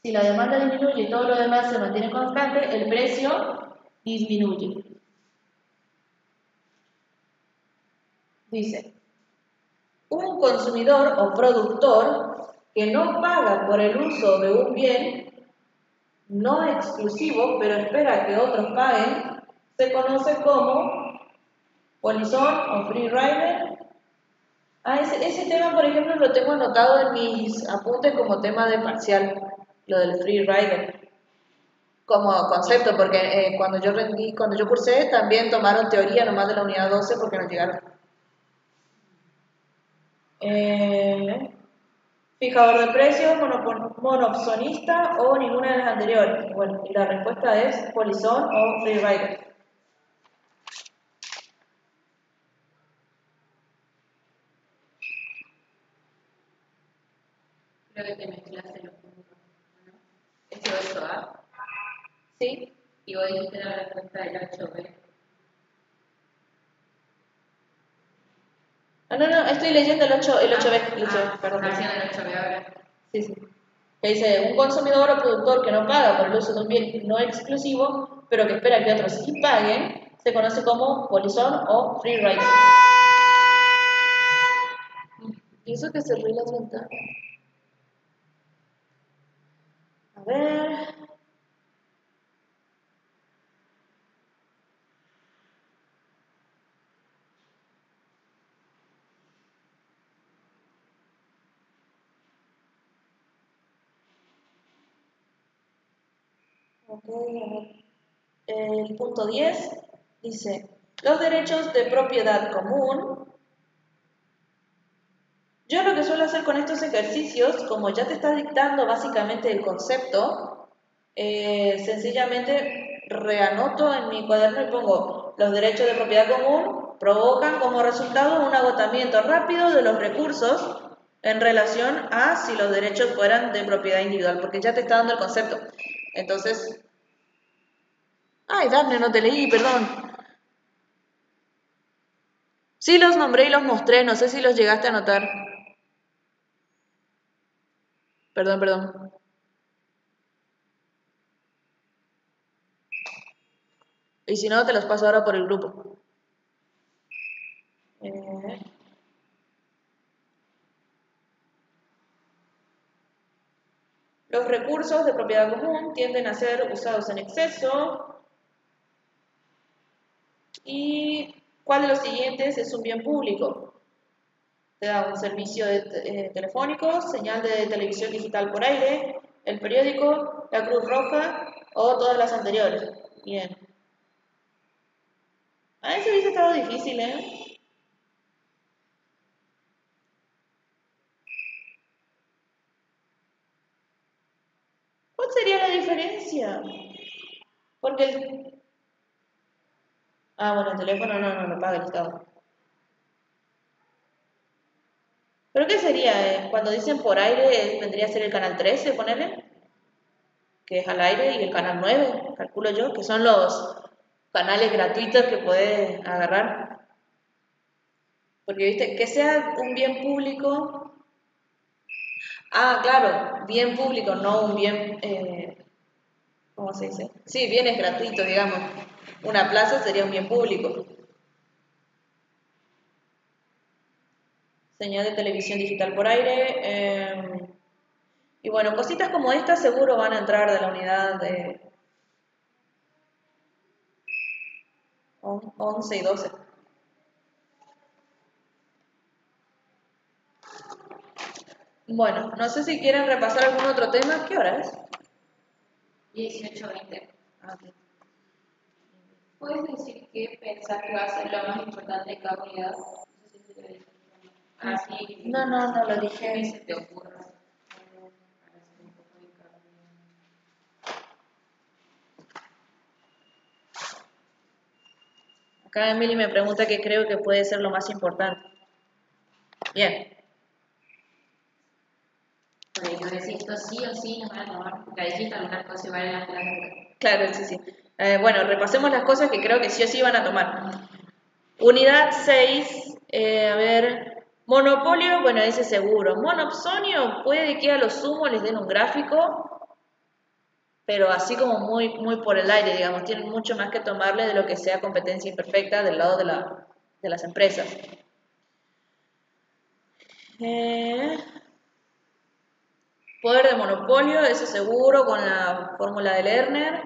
S2: si la demanda disminuye y todo lo demás se mantiene constante, el precio disminuye. Dice, un consumidor o productor que no paga por el uso de un bien no exclusivo, pero espera que otros paguen, se conoce como polizón o free rider. Ese tema, por ejemplo, lo tengo anotado en mis apuntes como tema de parcial, lo del free rider, como concepto, porque cuando yo cursé, también tomaron teoría nomás de la unidad 12 porque nos llegaron. Fijador de precios, monopsonista o ninguna de las anteriores. Bueno, y la respuesta es Polisson o Free Rider.
S1: Creo que te mezclaste los puntos, ¿no? Ese 8A.
S2: ¿Sí?
S1: Y vos dijiste la respuesta del 8B.
S2: No, estoy leyendo el 8B, perdón.
S1: Haciendo el 8B ahora.
S2: Sí. Que dice, un consumidor o productor que no paga por el uso de un bien no exclusivo, pero que espera que otros sí paguen, se conoce como Polisson o Free Rider. ¿Y eso que se ríe la ventana? A ver. Ok, a ver. El punto 10 dice, los derechos de propiedad común. Yo lo que suelo hacer con estos ejercicios, como ya te está dictando básicamente el concepto, sencillamente reanoto en mi cuaderno y pongo los derechos de propiedad común provocan como resultado un agotamiento rápido de los recursos en relación a si los derechos fueran de propiedad individual, porque ya te está dando el concepto. Entonces, ay, Daphne, no te leí, perdón. Sí los nombré y los mostré, no sé si los llegaste a anotar. Perdón. Y si no, te los paso ahora por el grupo. Los recursos de propiedad común tienden a ser usados en exceso. ¿Y cuál de los siguientes es un bien público? Te da un servicio telefónico, señal de televisión digital por aire, el periódico, la Cruz Roja o todas las anteriores. Bien. Ese hubiese estado difícil, ¿eh? ¿Cuál sería la diferencia? Porque el... bueno, el teléfono no lo paga el Estado. ¿Pero qué sería? Cuando dicen por aire, vendría a ser el canal 13, ponerle, que es al aire, y el canal 9, calculo yo, que son los canales gratuitos que puedes agarrar. Porque, viste, que sea un bien público. Claro, bien público, no un bien, ¿cómo se dice? Sí, bienes gratuitos, digamos. Una plaza sería un bien público. Señal de televisión digital por aire. Y bueno, cositas como estas seguro van a entrar de la unidad de 11 y 12. Bueno, no sé si quieren repasar algún otro tema. ¿Qué hora es?
S1: 18:20.
S2: Okay.
S1: ¿Puedes decir qué pensás que va a ser lo más importante de cada unidad? Así.
S2: No lo dije.
S1: ¿Qué se te ocurre?
S2: Acá Emily me pregunta qué creo que puede ser lo más importante. Bien.
S1: Porque yo decía esto sí o sí nos van a tomar. La dijiste algunas cosas y valen las clases.
S2: Claro, sí. Bueno, repasemos las cosas que creo que sí o sí van a tomar. Unidad 6, a ver, monopolio, bueno, ese seguro. Monopsonio puede que a lo sumo les den un gráfico, pero así como muy por el aire, digamos, tienen mucho más que tomarle de lo que sea competencia imperfecta del lado de las empresas. Poder de monopolio, eso seguro, con la fórmula de Lerner.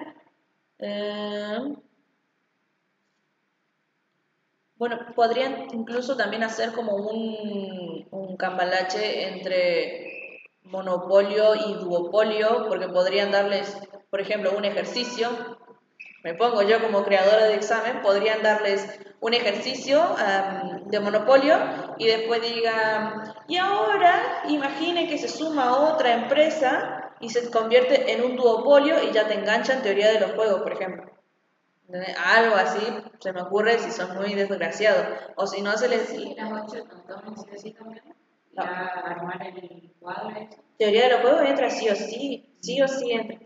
S2: Bueno, podrían incluso también hacer como un cambalache entre monopolio y duopolio, porque podrían darles, por ejemplo, un ejercicio. me pongo yo como creadora de examen, podrían darles un ejercicio de monopolio y después digan, y ahora imagine que se suma otra empresa y se convierte en un duopolio y ya te enganchan teoría de los juegos, por ejemplo. Algo así se me ocurre si son muy desgraciados. O si no se les...
S1: Sí, las 8 toman sí o sí también. No. Ya armar el cuadro.
S2: Teoría de los juegos entra sí o sí entra.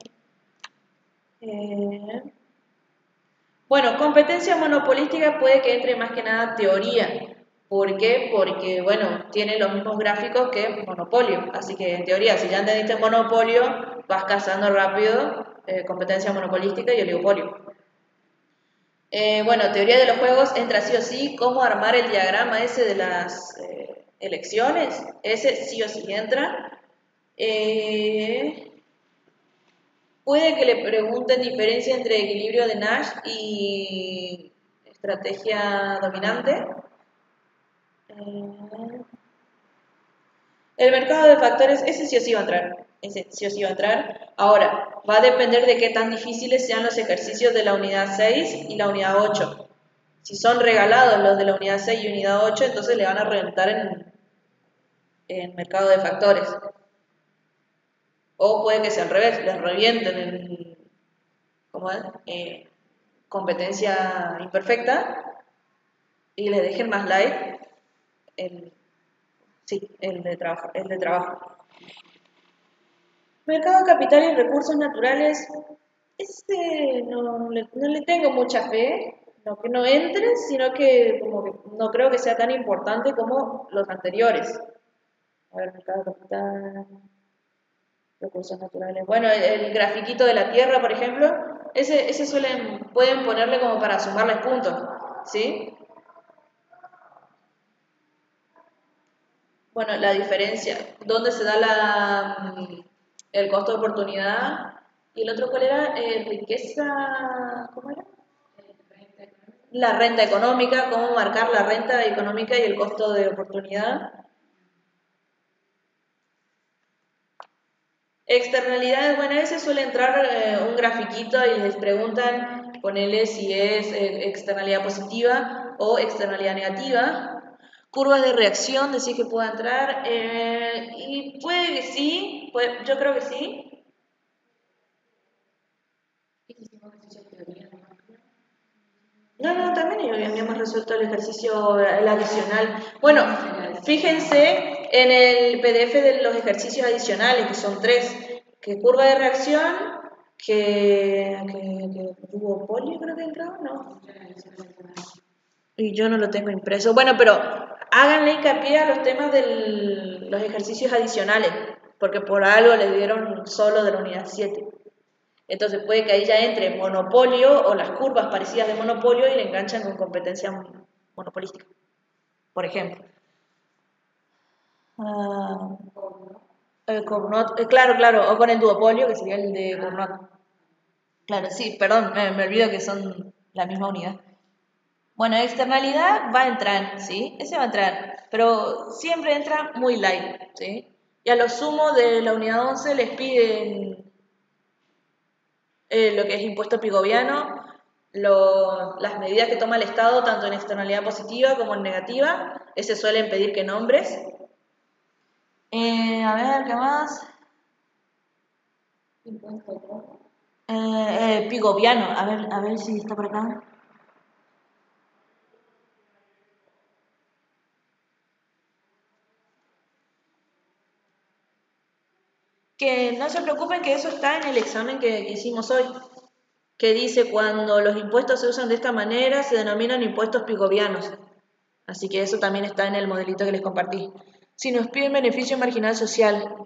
S2: Bueno, competencia monopolística puede que entre más que nada teoría. ¿Por qué? Porque, bueno, tiene los mismos gráficos que monopolio. Así que, en teoría, si ya entendiste monopolio, vas cazando rápido competencia monopolística y oligopolio. Bueno, teoría de los juegos entra sí o sí. ¿Cómo armar el diagrama ese de las elecciones? Ese sí o sí entra. Puede que le pregunten diferencia entre equilibrio de Nash y estrategia dominante. El mercado de factores, ese sí o sí va a entrar. Ese sí o sí va a entrar. Ahora, va a depender de qué tan difíciles sean los ejercicios de la unidad 6 y la unidad 8. Si son regalados los de la unidad 6 y unidad 8, entonces le van a reventar en mercado de factores. O puede que sea al revés, les revienten en competencia imperfecta y les dejen más light el de trabajo. Mercado de capital y recursos naturales, ese no le tengo mucha fe, no que no entre, sino que como que no creo que sea tan importante como los anteriores. A ver, mercado de capital, recursos naturales. Bueno, el grafiquito de la tierra, por ejemplo, ese pueden ponerle como para sumarles puntos, ¿sí? Bueno, la diferencia, ¿dónde se da el costo de oportunidad? ¿Y el otro cuál era? Riqueza, ¿cómo era? La renta económica, cómo marcar la renta económica y el costo de oportunidad. Externalidades, bueno, a veces suele entrar un grafiquito y les preguntan, ponele si es externalidad positiva o externalidad negativa. Curvas de reacción, decir que pueda entrar, y puede que sí, yo creo que sí. No, también habíamos resuelto el ejercicio, el adicional. Bueno, fíjense en el PDF de los ejercicios adicionales, que son 3, que curva de reacción, que duopolio creo que entraba, ¿no? Y yo no lo tengo impreso. Bueno, pero háganle hincapié a los temas de los ejercicios adicionales, porque por algo les dieron solo de la unidad 7. Entonces puede que ahí ya entre monopolio o las curvas parecidas de monopolio y le enganchan con competencia monopolística, por ejemplo. Claro, o con el duopolio, que sería el de Cournot. Claro, sí, perdón, me olvido que son la misma unidad. Bueno, externalidad va a entrar, ¿sí? Ese va a entrar, pero siempre entra muy light, ¿sí? Y a lo sumo de la unidad 11 les piden lo que es impuesto pigoviano, las medidas que toma el Estado, tanto en externalidad positiva como en negativa, ese suelen pedir que nombres. A ver, ¿qué más? Pigoviano, a ver si está por acá. Que no se preocupen que eso está en el examen que hicimos hoy, que dice cuando los impuestos se usan de esta manera se denominan impuestos pigovianos. Así que eso también está en el modelito que les compartí. Si nos piden beneficio marginal social,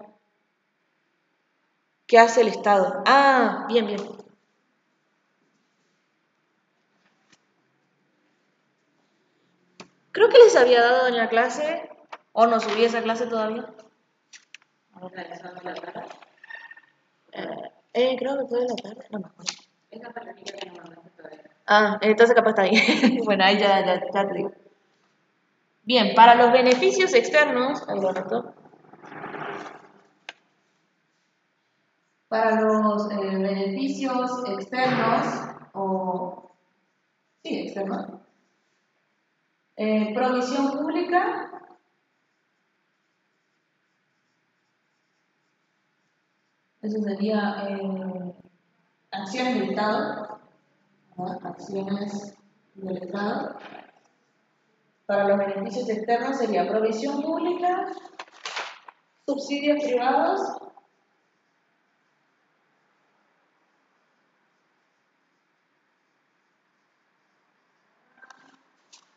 S2: ¿qué hace el Estado? Ah, bien. Creo que les había dado en la clase, o no subí esa clase todavía. Creo que fue de la tarde, no me acuerdo. Entonces capaz está ahí. Bueno, ahí ya te digo. Bien, para los beneficios externos, ahí lo anoto. Para los beneficios externos, o sí, externo. Provisión pública. Eso sería acciones del Estado. Acciones del Estado. Para los beneficios externos sería provisión pública, subsidios privados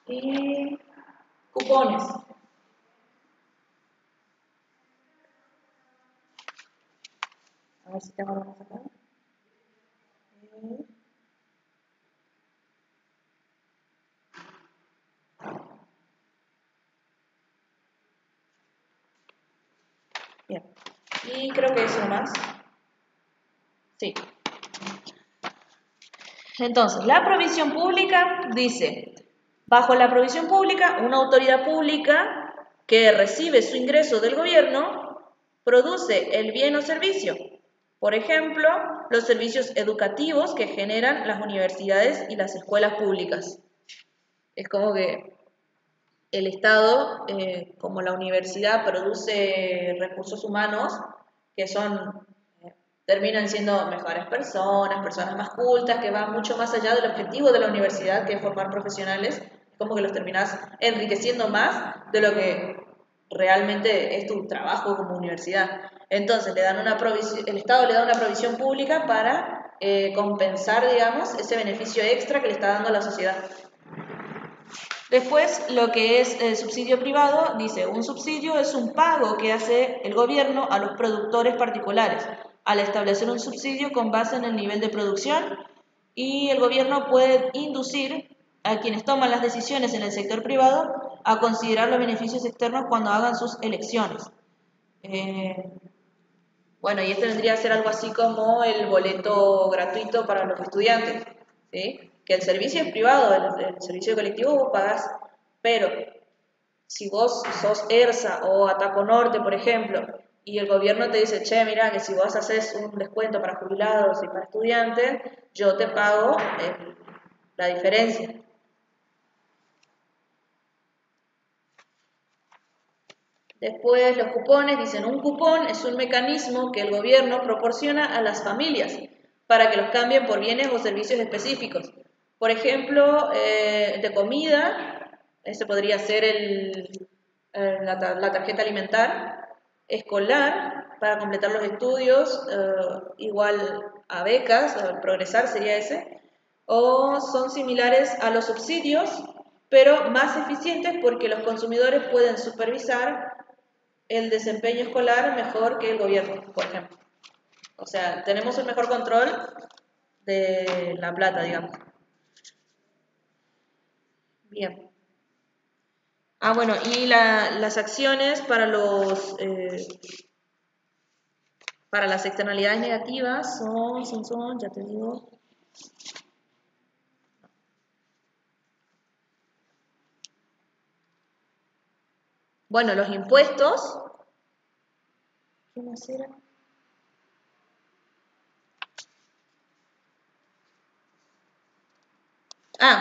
S2: y cupones. A ver si tengo algo más acá. Bien. Y creo que eso más. Sí. Entonces, la provisión pública dice, bajo la provisión pública, una autoridad pública que recibe su ingreso del gobierno produce el bien o servicio. Por ejemplo, los servicios educativos que generan las universidades y las escuelas públicas. Es como que el Estado, como la universidad, produce recursos humanos que son, terminan siendo mejores personas, personas más cultas, que van mucho más allá del objetivo de la universidad, que es formar profesionales. Es como que los terminas enriqueciendo más de lo que realmente es tu trabajo como universidad. Entonces, el Estado le da una provisión pública para compensar, digamos, ese beneficio extra que le está dando a la sociedad. Después, lo que es el subsidio privado, dice, un subsidio es un pago que hace el gobierno a los productores particulares al establecer un subsidio con base en el nivel de producción, y el gobierno puede inducir a quienes toman las decisiones en el sector privado a considerar los beneficios externos cuando hagan sus elecciones. Bueno, y esto vendría a ser algo así como el boleto gratuito para los estudiantes, ¿sí? Que el servicio es privado, el servicio colectivo vos pagás, pero si vos sos ERSA o Ataco Norte, por ejemplo, y el gobierno te dice, che, mira, que si vos haces un descuento para jubilados y para estudiantes, yo te pago la diferencia. Después los cupones, dicen, un cupón es un mecanismo que el gobierno proporciona a las familias para que los cambien por bienes o servicios específicos. Por ejemplo, de comida, ese podría ser la tarjeta alimentar, escolar, para completar los estudios, igual a becas, o progresar sería ese, o son similares a los subsidios, pero más eficientes porque los consumidores pueden supervisar el desempeño escolar mejor que el gobierno, por ejemplo. O sea, tenemos un mejor control de la plata, digamos. Bien. Ah, bueno, y las acciones para las externalidades negativas son, ya te digo. Bueno, los impuestos. ¿Qué más era?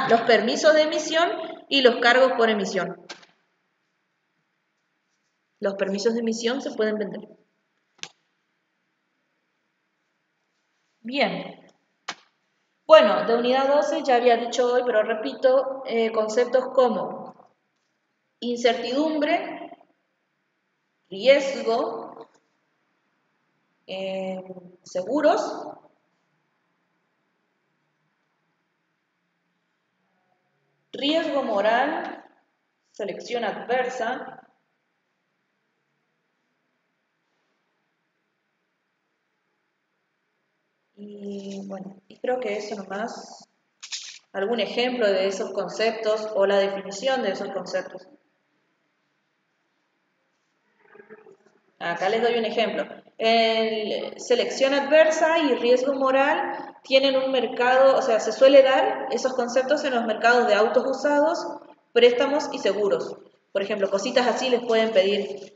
S2: Los permisos de emisión y los cargos por emisión. Los permisos de emisión se pueden vender. Bien. Bueno, de unidad 12 ya había dicho hoy, pero repito, conceptos como incertidumbre, riesgo, seguros, riesgo moral, selección adversa, y bueno, y creo que eso nomás, algún ejemplo de esos conceptos o la definición de esos conceptos. Acá les doy un ejemplo. Selección adversa y riesgo moral tienen un mercado, o sea, se suele dar esos conceptos en los mercados de autos usados, préstamos y seguros. Por ejemplo, cositas así les pueden pedir.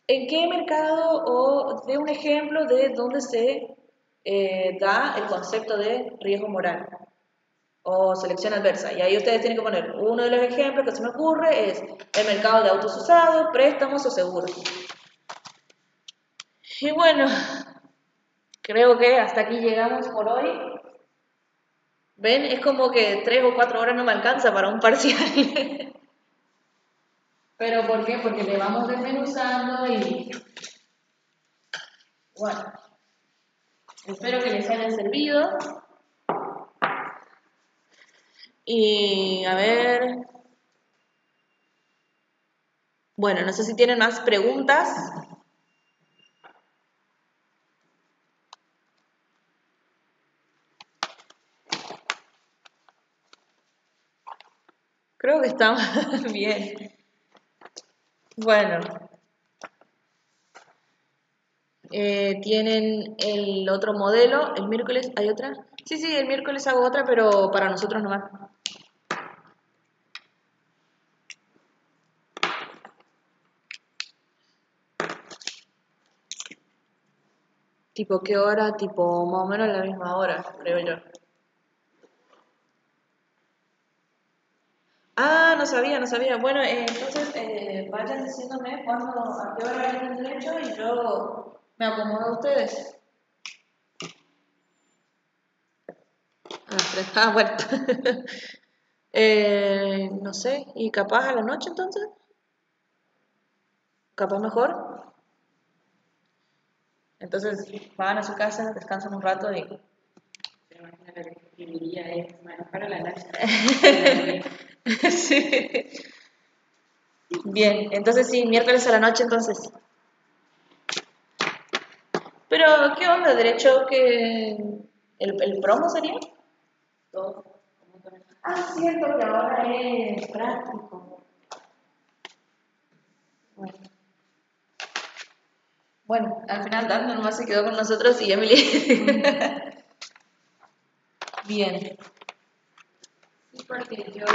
S2: ¿En qué mercado? O de un ejemplo de dónde se da el concepto de riesgo moral. o selección adversa. Y ahí ustedes tienen que poner uno de los ejemplos que se me ocurre es el mercado de autos usados, préstamos o seguros. Y bueno, creo que hasta aquí llegamos por hoy. ¿Ven? Es como que 3 o 4 horas no me alcanza para un parcial. ¿Pero por qué? Porque le vamos desmenuzando y... Bueno, espero que les haya servido. Y a ver... Bueno, no sé si tienen más preguntas. Creo que está bien. Bueno. Tienen el otro modelo. ¿El miércoles hay otra? Sí, el miércoles hago otra, pero para nosotros nomás. ¿Tipo qué hora? Tipo más o menos a la misma hora, creo yo. Ah, no sabía. Bueno, entonces vayan diciéndome a qué hora vienen derecho y yo me acomodo a ustedes. Bueno. No sé, ¿y capaz a la noche entonces? ¿Capaz mejor? Entonces van a su casa, descansan un rato y...
S4: Pero imagino que escribiría es manejar a la noche.
S2: Sí. Bien, entonces sí, miércoles a la noche entonces. Pero, ¿qué onda? ¿Derecho que el promo sería?
S4: Todo.
S2: Ah, cierto que ahora es práctico. Bueno, al final Dando nomás se quedó con nosotros y Emily. Bien.
S4: Sí, porque yo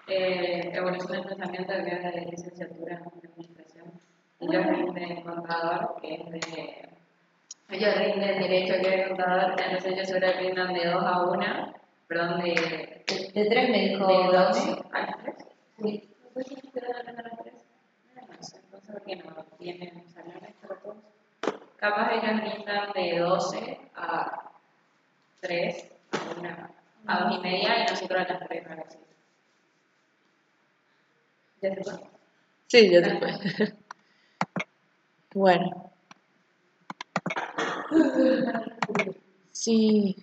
S4: tengo evolución del pensamiento que es de licenciatura en administración y yo rinde contador, que es de... Ellos rinden derecho, que es contador, entonces ellos solo rindan de 2 a 1, perdón,
S2: De 3 me dijo.
S4: de 12 a las 3.
S2: Sí.
S4: ¿Por qué se quedaron a las 3? No sé, entonces porque no tienen salones para todos. Capaz ellos rindan de 12 a 3, a 2 y media, y nosotros a las 3, ¿no? Así. ¿Ya se fue?
S2: Sí, ya se fue. Bueno. Sí.